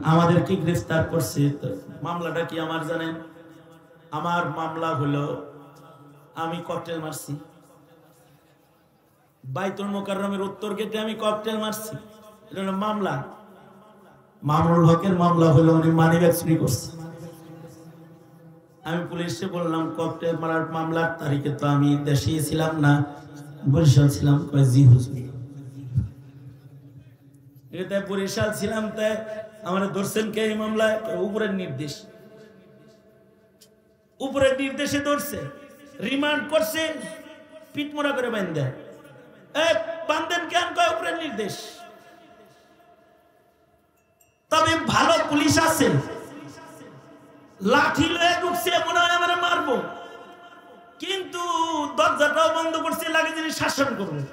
আমাদেরকে গ্রেফতার করছে। মামলাটা কি আমার জানেন? আমার মামলা হলো আমি ককটেল মারছি, বাইতুল মোকাররমের উত্তর গেটে আমি ককটেল মারছি, এটা হলো মামলা। মামুনুল হকের মামলা হলো উনি মানিব্যাগ চুরি করছে। আমি পুলিশে বললাম ককটেল মারার মামলার তারিখে তো আমি দেশে ছিলাম না, বরিশাল ছিলাম। কয় জি হুজুর। এটা বরিশাল ছিলাম, তাই আমার ধরছেন কে এই মামলায়? উপরের নির্দেশ, উপরের নির্দেশে ধরছে, রিমান্ড করছে, পিটমোড়া করে বান্ধে বান্ধেন কেন? কয় উপরের নির্দেশ। তবে ভালো পুলিশ আছে, লাঠি লয়ে ঢুকছে, মনে হয় আমার মারবো, কিন্তু দরজাটাও বন্ধ করছে, লাগে যিনি শাসন করবে।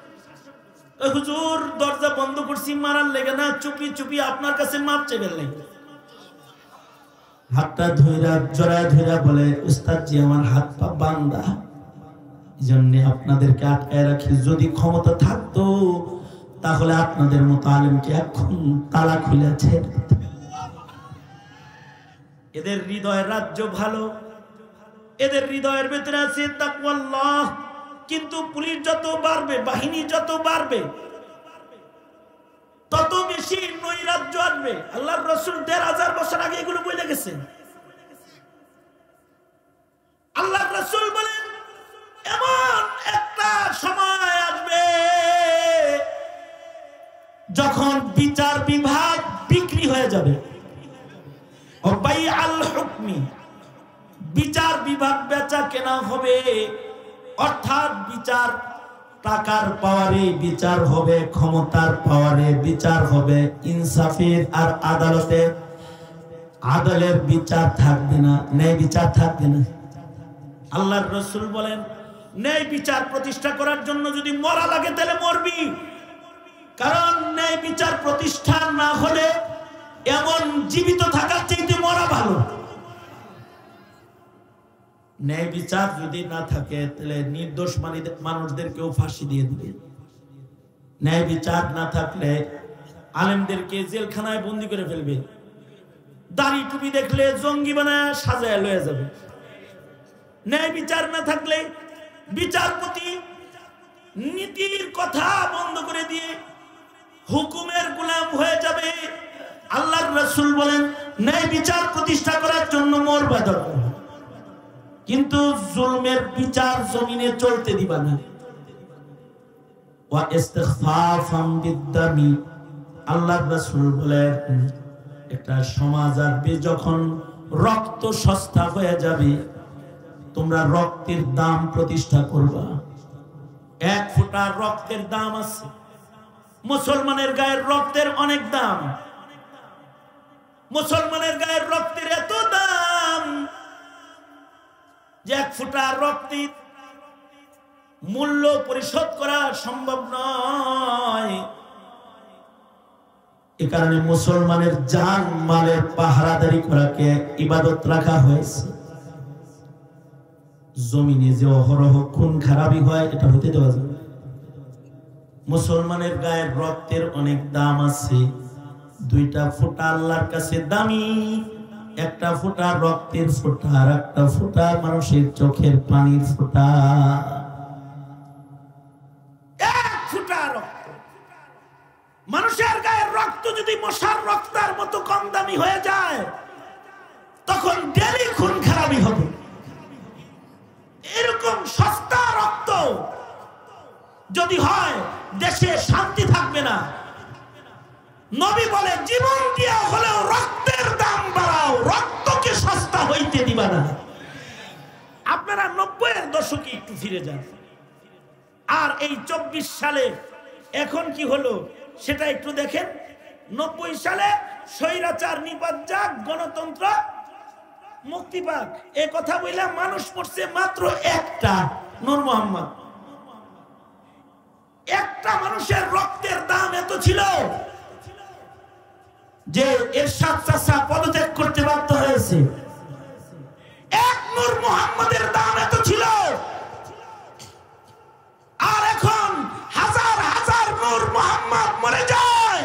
হুজুর দরজা বন্ধ করছি মারার লেগে না, চুপি চুপি আপনার কাছে মাপ চেয়ে লেগে। হাতটা ধইরা জড়ায় ধইরা বলে, উস্তাদ জি আমার হাত পা বান্দা, এই জন্য আপনাদেরকে আটকায় রাখি। যদি ক্ষমতা থাকতো তাহলে আপনাদের মতো আলেমকে এখন তালা খুলে ছেড়ে দিত। এদের হৃদয়ের রাজ্য ভালো, এদের হৃদয়ের ভেতরে আছে তাকওয়াল্লাহ। কিন্তু পুলিশ যত বাড়বে, বাহিনী যত বাড়বে, তত বেশি নৈরাজ্য আসবে। আল্লাহর রাসূল ১৫০০ বছর আগে এগুলো বলে গেছেন। আল্লাহর রাসূল বলেন এমন একটা সময় আসবে যখন বিচার বিভাগ বিক্রি হয়ে যাবে। বাইআল হুকমি, বিচার বিভাগ বেচা কেনা হবে। অর্থাৎ বিচার টাকার পাওয়ারে বিচার হবে, ক্ষমতার পাওয়ারে বিচার হবে, ইনসাফের আর আদালতে আদালের বিচার থাকবে না, ন্যায় বিচার থাকবে না। আল্লাহর রাসূল বলেন ন্যায় বিচার প্রতিষ্ঠা করার জন্য যদি মরা লাগে তাহলে মরবি, কারণ ন্যায় বিচার প্রতিষ্ঠা না হলে এমন জীবিত থাকার চাইতে মরা ভালো। ন্যায় বিচার যদি না থাকে তাহলে নির্দোষ মানুষদেরকেও ফাঁসি দিয়ে দিবে। ন্যায় বিচার না থাকলে আলেমদেরকে জেলখানায় বন্দী করে ফেলবে, দাড়ি টুপি দেখলে জঙ্গি বানায় সাজায় লয়ে যাবে। ন্যায় বিচার না থাকলে বিচারপতি নীতির কথা বন্ধ করে দিয়ে হুকুমের গোলাম হয়ে যাবে। আল্লাহর রাসূল বলেন ন্যায় বিচার প্রতিষ্ঠা করার জন্য মরবা দরকার, কিন্তু জুলমের বিচার জমিনে চলতে দিবা না। ওয়া ইস্তিগফাফাম বিদ্দামি, আল্লাহর রাসূল বলেন একটা সমাজ আসবে যখন রক্ত সস্তা হয়ে যাবে, তোমরা রক্তের দাম প্রতিষ্ঠা করবা। এক ফোঁটা রক্তের দাম আছে, মুসলমানের গায়ের রক্তের অনেক দাম। মুসলমানের গায়ের রক্তের এত দাম যে এক ফোঁটা রক্তের মূল্য পরিশোধ করা সম্ভব নয়। এ কারণে মুসলমানের জান মালের পাহারাদারি করাকে ইবাদত রাখা হয়েছে। জমিনে যে অহরহ খুন খারাপি হয় এটা হতে দেওয়া যাবে না। মুসলমানের গায়ের রক্তের অনেক দাম আছে। দুইটা ফোঁটা আল্লাহর কাছে দামি, একটা ফোঁটা রক্তের ফোঁটা, আর একটা ফোঁটা মানুষের চোখের পানির ফোঁটা। এক ফোঁটা রক্ত, মানুষের গায়ের রক্ত যদি মশার রক্তের মতো কম দামি হয়ে যায় তখন ডেলি খুন খারাপি হবে। এরকম সস্তা রক্ত যদি হয় দেশে শান্তি থাকবে না। নবী বলে জীবন দিয়া হলেও রক্তের দাম বাড়াও, রক্তকে সস্তা হইতে দিবা না। আপনারা 90-এর দশকে একটু ফিরে যান, আর এই 24 সালে এখন কি হলো সেটা একটু দেখেন। 90 সালে স্বৈরাচার নিপাত যাক, গণতন্ত্র মুক্তি পাক, এ কথা বললাম। মানুষ পড়ছে মাত্র একটা, নূর মোহাম্মদ। একটা মানুষের রক্তের দাম এত ছিল যে এরশাদ চাচা পদত্যাগ করতে বাধ্য হয়েছে। এক নূর মোহাম্মদের দাম এত ছিল, আর এখন হাজার হাজার নূর মোহাম্মদ মরে যায়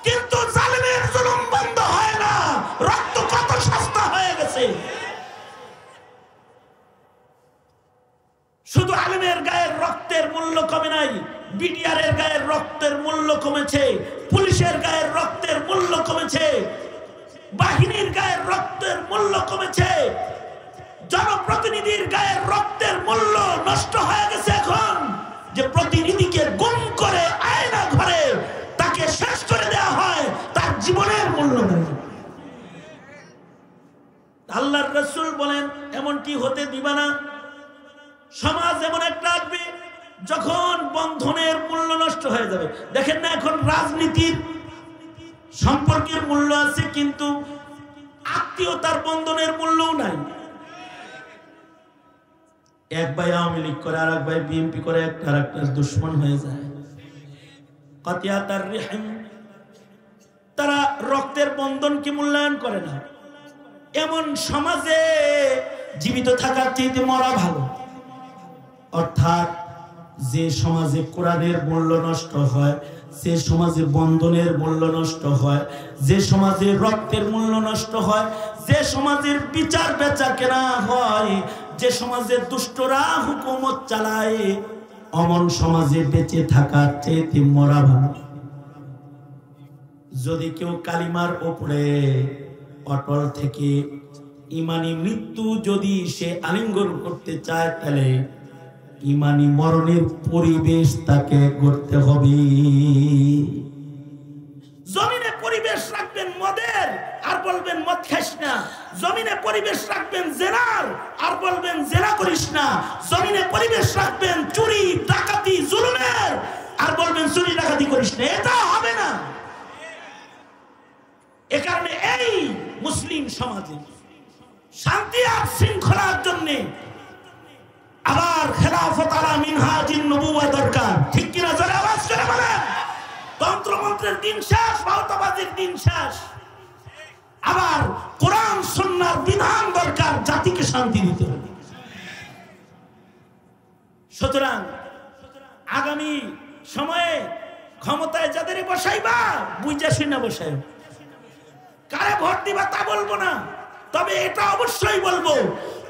কিন্তু জালিমের জুলুম বন্ধ হয় না। কমেছে, বাহিনীর গায়ের রক্তের মূল্য কমেছে, জনপ্রতিনিধির গায়ের রক্তের মূল্য নষ্ট হয়ে গেছে। এখন যে প্রতিনিধিকে গুম করে আয়না ঘরে তাকে শেষ করে দেওয়া হয়, তার জীবনের মূল্য নেই। আল্লাহর রাসূল বলেন এমনটি হতে দিবা না। সমাজ এমন একটা আসবে যখন বন্ধনের মূল্য নষ্ট হয়ে যাবে। দেখেন না, এখন রাজনীতির সম্পর্কের মূল্য আছে, কিন্তু আত্মীয়তার বন্ধনের মূল্যও নাই। এক ভাই আওয়ামী লীগ করে, আর এক ভাই বিএনপি করে, একটা আর একটার দুশ্মন হয়ে যায়। কাতিয়াতার রিহিম, তারা রক্তের বন্ধনকে মূল্যায়ন করে না। এমন সমাজে জীবিত থাকার চেয়ে মরা ভালো। অর্থাৎ যে সমাজে কোরআনের মূল্য নষ্ট হয়, যে সমাজে বন্ধনের মূল্য নষ্ট হয়, যে সমাজে রক্তের মূল্য নষ্ট হয়, যে সমাজের বিচার বেচা কেনা হয়, যে সমাজে দুষ্টরা হুকুমত চালায়, অমন সমাজে বেঁচে থাকার চেয়ে মরা ভালো। যদি কেউ কালিমার উপরে অটল থেকে ইমানি মৃত্যু যদি সে আলিঙ্গন করতে চায়, তাহলে ইমানি মরণের পরিবেশ তাকে করতে হবে। জমিনে পরিবেশ রাখবেন মদের, আর বলবেন মদ খাস না। জমিনে পরিবেশ রাখবেন জেনার, আর বলবেন জেনা করিস না। জমিনে পরিবেশ রাখবেন চুরি ডাকাতি জুলুমের, আর বলবেন চুরি ডাকাতি করিস না। এটা হবে না। এ কারণে এই মুসলিম সমাজে শান্তি আর শৃঙ্খলার জন্য আবার খেলাফত আলা মিনহাজিন নবুওয়া দরকার। ঠিক কিনা? জোরে আওয়াজ করে বলেন। তন্ত্রমন্ত্রের দিন শেষ, ভাওতাবাজির দিন শেষ। আবার কোরআন সুন্নাহর বিধান দরকার, জাতিকে শান্তি দিতে হবে। সুতরাং আগামী সময়ে ক্ষমতায় যাদের বসাইবা, বুঝা শুনে বসাইবা। কারে ভোট দিবা তা বলবো না, তবে এটা অবশ্যই বলবো,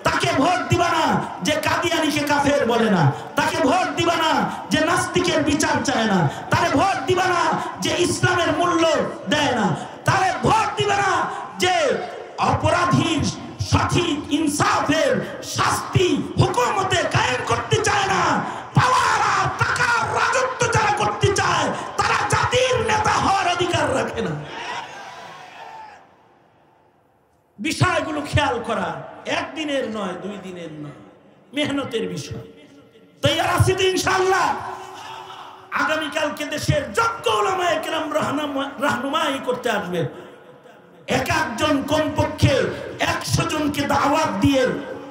তাকে ভোট দিবা না যে কাদিয়ানীকে কাফের বলে না, তাকে ভোট দিবা না যে নাস্তিকের বিচার চায় না, তারে ভোট দিবা না যে ইসলামের মূল্য দেয় না, তারে ভোট দিবা না যে অপরাধীর সঠিক ইনসাফের শাস্তি হুকুমতে কায়েম করতে চায় না। পাওয়ার আর টাকার রাজত্ব যারা করতে চায়, তারা জাতির নেতা হওয়ার অধিকার রাখে না। বিষয়গুলো খেয়াল করা একদিনের নয়, 2 দিনের নয়, মেহনতের বিষয়। তৈয়ার আছি তো ইনশাআল্লাহ। আগামীকালকে দেশের যোগ্য উলামায়ে কেরাম রাহনুমাই করতে আসবে। এক একজন কমপক্ষে 100 জনকে দাওয়াত দিয়ে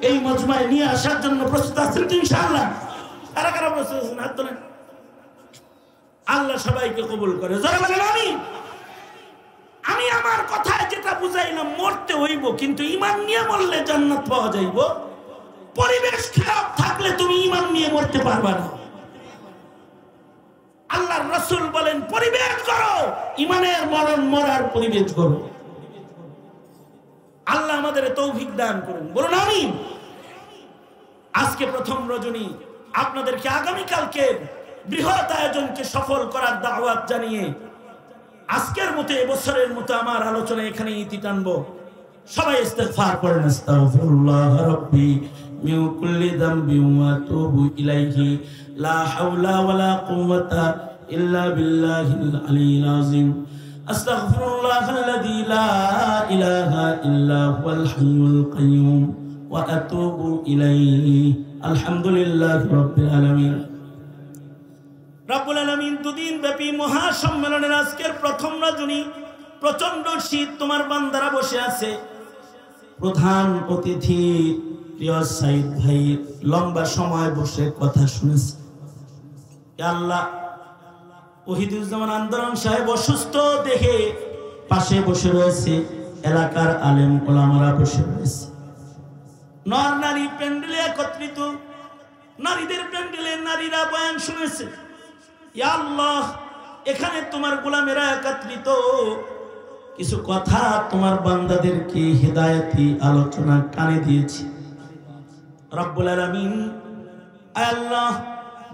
এই মজমায় নিয়ে আসার জন্য প্রস্তুত আছেন তো ইনশাআল্লাহ? কারা কারা প্রস্তুত আছেন? হাত তোলেন। আল্লাহ সবাইকে কবুল করে। জোরে বলেন আমিন। আমি আমার কথায় যেটা বুঝাইলাম, মরতে হইব, কিন্তু ঈমান নিয়ে মরলে জান্নাত পাওয়া যাইব। পরিবেশ খারাপ থাকলে তুমি ঈমান নিয়ে মরতে পারবা না। আল্লাহর রাসূল বলেন পরিবেশ করো, ঈমানের মরণ মরার পরিবেশ করো। আল্লাহ আমাদের তৌফিক দান করুন, বলুন আমিন। আজকে প্রথম রজনী, আপনাদেরকে আগামীকালকে বৃহৎ আয়োজনকে সফল করার দাওয়াত জানিয়ে আজকের মতো, এবছরের মতো আমার আলোচনা এখানে ইতি টানবো। সবাই ইস্তিগফার করেন। আস্তাগফিরুল্লাহ রাব্বি মিন কুল্লি যামবি ওয়া আতুবু ইলাইহি লা হাওলা ওয়ালা কুওয়াতা ইল্লা বিল্লাহিল আলিয়্যিল আযীম। আস্তাগফিরুল্লাহাল্লাযী লা ইলাহা ইল্লা হুয়াল হাইয়ুল কাইয়্যুম ওয়া আতুবু ইলাইহি। আলহামদুলিল্লাহি রাব্বিল আলামিন। রব্বুল আলামিন 2 দিন ব্যাপী মহা সম্মেলনের আজকের প্রথম রজনী, প্রচন্ড শীত, তোমার বান্দারা বসে আছে। প্রধান অতিথি প্রিয় সাইদ ভাই লম্বা সময় বসে কথা শুনেছে। আল্লাহ, ওহিদুজ্জামান আন্দোলন সাহেব অসুস্থ দেখে পাশে বসে রয়েছে, এলাকার আলেম ওলামারা বসে রয়েছে। নর নারী প্যান্ডেলে একত্রিত, নারীদের প্যান্ডেলে নারীরা বয়ান শুনেছে। ইয়া আল্লাহ, এখানে তোমার গোলামেরা একত্রিত, কিছু কথা তোমার বান্দাদেরকে হিদায়াতি আলোচনা কানে দিয়েছি। রব্বুল আলামিন, আয় আল্লাহ,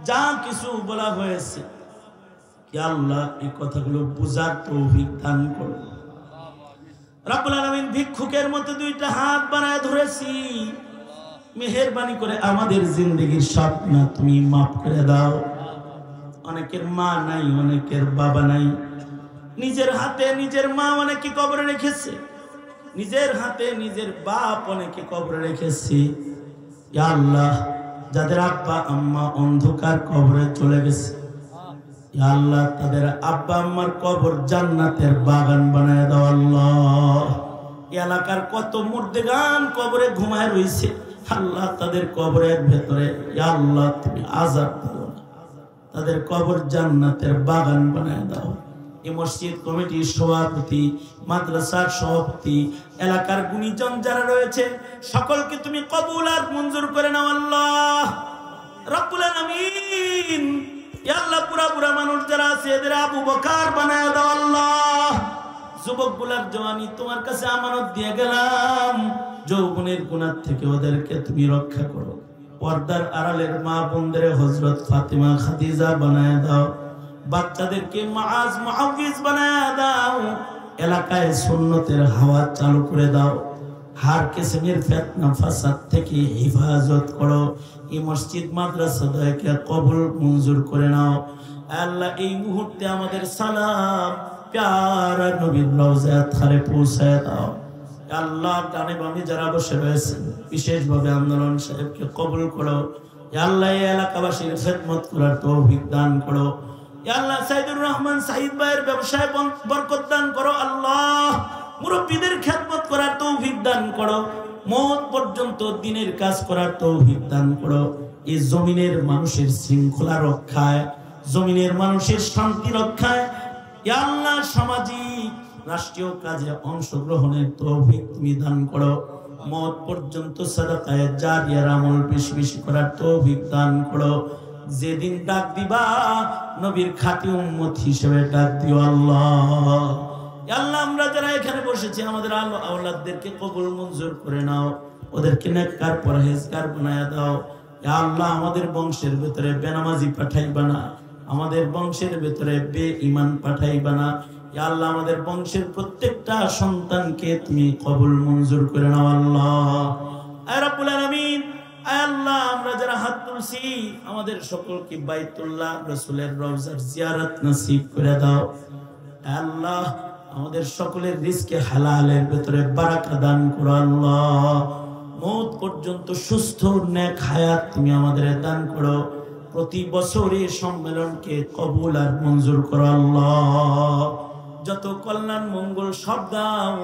যা কিছু বলা হয়েছে, ইয়া আল্লাহ, এই কথাগুলো বুঝার তৌফিক দান করো। রব্বুল আলামিন ভিক্ষুকের মতো দুইটা হাত বানায় ধরেছি, মেহেরবানি করে আমাদের জিন্দেগির সব গুনাহ তুমি মাফ করে দাও। অনেকের মা নাই, অনেকের বাবা নাই, নিজের হাতে নিজের মা অনেকে কবরে রেখেছে, নিজের হাতে নিজের বাপ অনেকে কবরে রেখেছি। ইয়া আল্লাহ, যাদের আব্বা আম্মা অন্ধকার কবরে চলে গেছে, ইয়া আল্লাহ তাদের আব্বা আম্মার কবর জান্নাতের বাগান বানায় দাও আল্লাহ। এলাকার কত মুর্দেগান কবরে ঘুমায় রয়েছে, আল্লাহ তাদের কবরের ভেতরে ইয়া আল্লাহ তুমি আযাব দিও না, তাদের কবর জান্নাতের বাগান বানায় দাও। এই মসজিদ কমিটির সভাপতি, মাদ্রাসার সভাপতি, এলাকার গুণীজন যারা রয়েছে সকলকে তুমি কবুল আর মঞ্জুর করে নাও আল্লাহ রাব্বুল আলামিন। ইয়া আল্লাহ পুরা পুরা মানুষ যারা আছে এদের আবু বকর বানায় দাও আল্লাহ। যুবকগুলার জওয়ানি তোমার কাছে আমানত দিয়ে গেলাম, যৌবনের গুনাহ থেকে ওদেরকে তুমি রক্ষা করো। পর্দার আড়ালের মা বোনদের হযরত ফাতিমা খাদিজা বানায় দাও, বাচ্চাদেরকে মাআজ মুআউযিজ বানায় দাও, এলাকায় সুন্নতের হাওয়া চালু করে দাও, হার কিসমের ফিতনা ফাসাদ থেকে হেফাজত করো। এই মসজিদ মাদ্রাসা দয়াকে কবুল মঞ্জুর করে নাও আল্লাহ। এই মুহূর্তে আমাদের সালাম প্যারা নবীর রওজা ধারে পৌঁছায় দাও আল্লাহ। ডানে বামে যারা বসে রয়েছেন বিশেষভাবে আন্দোলন সাহেবকে কবুল করো আল্লাহ। এই এলাকাবাসীর খেদমত করার তৌফিক দান করো আল্লাহ। সাইদুর রহমান সাহিদ ভাইয়ের ব্যবসায় বরকত দান করো আল্লাহ। মুরব্বীদের খেদমত করার তৌফিক দান করো, মওত পর্যন্ত দ্বীনের কাজ করার তৌফিক দান করো। এই জমিনের মানুষের শৃঙ্খলা রক্ষায়, জমিনের মানুষের শান্তি রক্ষায় ইয়া আল্লাহ সামাজিক রাষ্ট্রীয় কাজে অংশগ্রহণের তৌফিক তুমি দান করো। মওত পর্যন্ত সাদাকায়ে জারিয়ার আমল বেশি বেশি করার তৌফিক দান করো। যেদিন ডাক দিবা নবীর খাঁটি উম্মত হিসেবে ডাক দিও আল্লাহ। আল্লাহ আমরা যারা এখানে বসেছি আমাদের আওলাদদেরকে কবুল মঞ্জুর করে নাও, ওদেরকে নেককার পরহেজগার বানায়া দাও ইয়া আল্লাহ। আমাদের বংশের ভিতরে বেনামাজি পাঠাইবা না, আমাদের বংশের ভিতরে বেঈমান পাঠাইবা না ইয়া আল্লাহ। আমাদের বংশের প্রত্যেকটা সন্তানকে তুমি কবুল মঞ্জুর করে নাও আল্লাহ। আয় রাব্বুল আলামিন, আয় আল্লাহ আমরা যারা হাত তুলছি আমাদের সকলকে বাইতুল্লাহ রাসূলের রওজার জিয়ারত নসিব করে দাও আল্লাহ। আমাদের সকলের রিজকে হালালের ভিতরে বারাকা দান করো আল্লাহ। মওত পর্যন্ত সুস্থ নেক হায়াত তুমি আমাদের দান করো। প্রতি বছরে সম্মেলনকে কবুল আর মঞ্জুর করো আল্লাহ। যত কল্যাণ মঙ্গল সব দাও,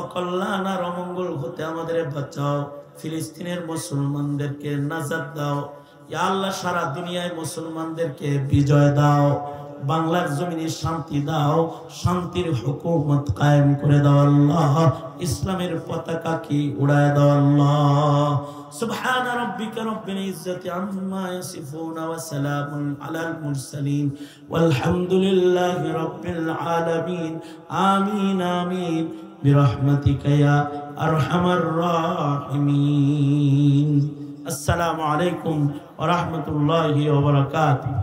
অকল্যাণ আর অমঙ্গল হতে আমাদের বাঁচাও। ফিলিস্তিনের মুসলমানদেরকে নাজাত দাও ইয়া আল্লাহ। সারা দুনিয়ায় মুসলমানদেরকে বিজয় দাও, বাংলার জমিনে শান্তি দাও, শান্তির হুকুমত কায়েম করে দাও আল্লাহ। ইসলামের পতাকা কি উড়ায় দাও আল্লাহ। সুবহান রাব্বিকা রব্বিল ইজ্জাতি আম্মা ইয়াসিফুন ওয়া সালামুন আলাল মুরসালিন ওয়ালহামদুলিল্লাহি রাব্বিল আলামিন। আমিন আমিন বিরহমাতিকা ইয়া আরহামার রাহিমিন। আসসালামু আলাইকুম ওয়া রাহমাতুল্লাহি ওয়া বারাকাতুহু।